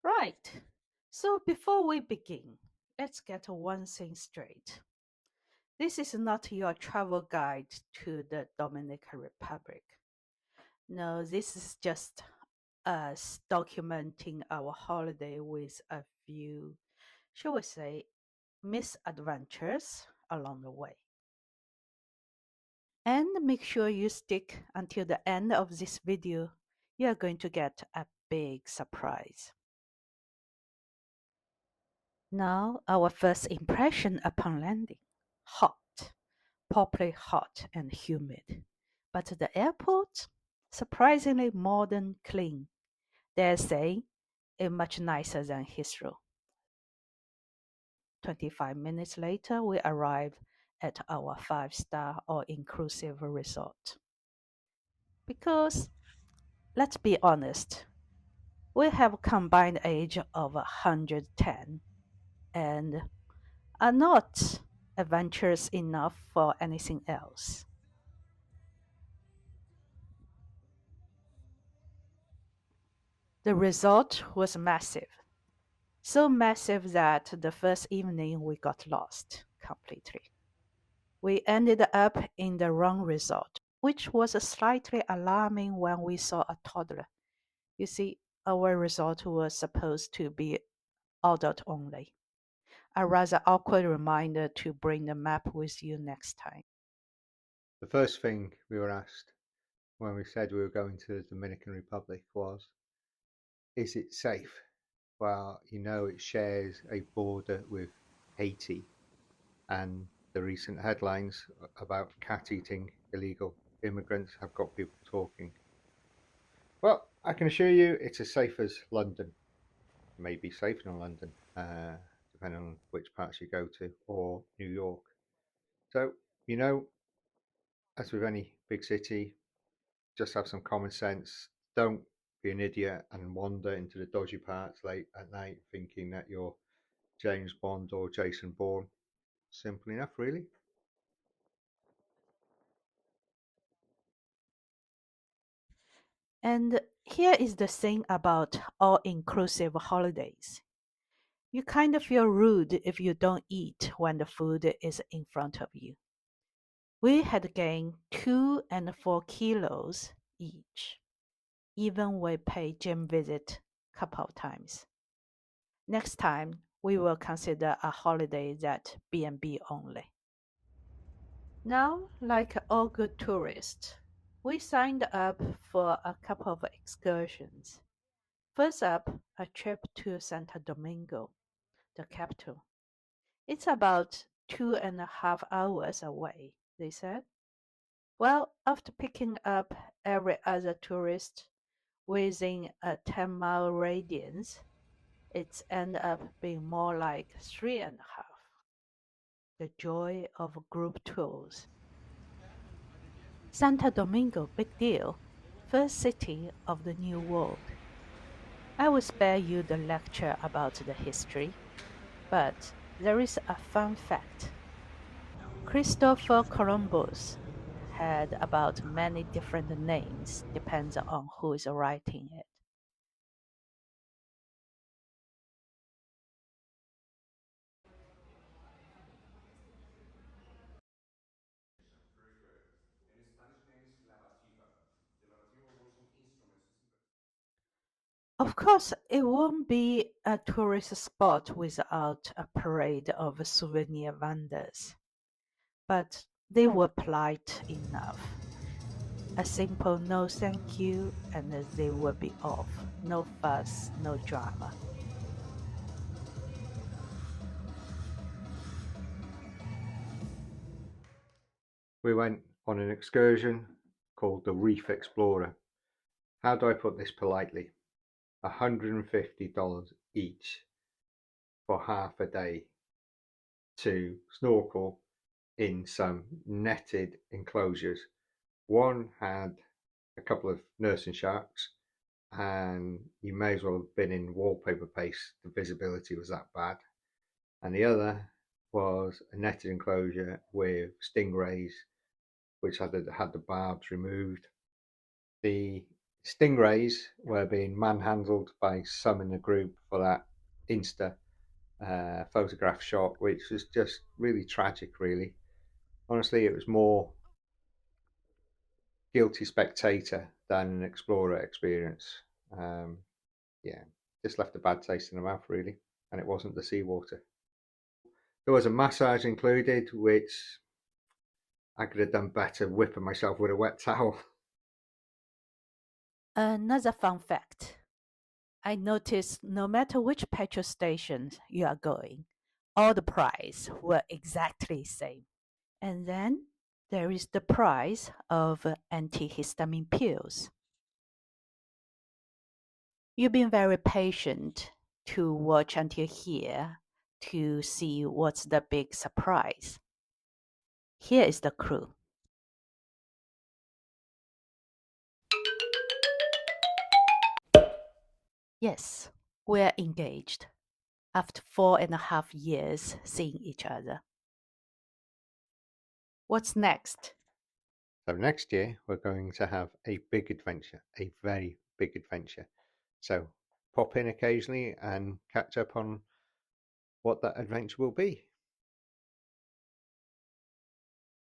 Right. So before we begin, let's get one thing straight. This is not your travel guide to the Dominican Republic. No, this is just us documenting our holiday with a few, shall we say, misadventures along the way. And make sure you stick until the end of this video. You are going to get a big surprise. Now, our first impression upon landing. Hot, properly hot and humid. But the airport, surprisingly modern, clean. Dare say, much nicer than Heathrow. 25 minutes later, we arrived at our five-star all-inclusive resort. Because, let's be honest, we have a combined age of 110 and are not adventurous enough for anything else. The resort was massive, so massive that the first evening we got lost completely. We ended up in the wrong resort, which was slightly alarming when we saw a toddler. You see, our resort was supposed to be adult only. A rather awkward reminder to bring the map with you next time. The first thing we were asked when we said we were going to the Dominican Republic was, is it safe? Well, it shares a border with Haiti, and the recent headlines about cat eating illegal immigrants have got people talking. Well, I can assure you it's as safe as London, maybe safer than London, depending on which parts you go to, or New York. So, you know, as with any big city, just have some common sense. Don't be an idiot and wander into the dodgy parts late at night thinking that you're James Bond or Jason Bourne. Simple enough, really. And here is the thing about all inclusive holidays. You kind of feel rude if you don't eat when the food is in front of you. We had gained 2 and 4 kilos each, even we paid gym visit couple of times. Next time, we will consider a holiday that B&B only. Now, like all good tourists, we signed up for a couple of excursions. First up, a trip to Santo Domingo, the capital. It's about 2.5 hours away, they said. Well, after picking up every other tourist within a 10-mile radius, it's ended up being more like 3.5. The joy of group tours. Santo Domingo, big deal. First city of the New World. I will spare you the lecture about the history, but there is a fun fact. Christopher Columbus had about many different names, depends on who is writing it. Of course, it won't be a tourist spot without a parade of souvenir vendors, but they were polite enough. A simple no thank you and they would be off. No fuss, no drama. We went on an excursion called the Reef Explorer. How do I put this politely? $150 each for half a day to snorkel in some netted enclosures. One had a couple of nursing sharks, and you may as well have been in wallpaper paste. The visibility was that bad. And the other was a netted enclosure with stingrays, which had the barbs removed. The Stingrays were being manhandled by some in the group for that Insta photograph shot, which was just really tragic, really. Honestly, it was more guilty spectator than an explorer experience. Um, yeah, just left a bad taste in the mouth, really, and it wasn't the seawater. There was a massage included, which I could have done better whipping myself with a wet towel. Another fun fact. I noticed no matter which petrol station you are going, all the price were exactly same. And then there is the price of antihistamine pills. You've been very patient to watch until here to see what's the big surprise. Here is the clue. Yes, we're engaged after 4.5 years seeing each other. What's next? So next year we're going to have a big adventure, a very big adventure. So pop in occasionally and catch up on what that adventure will be.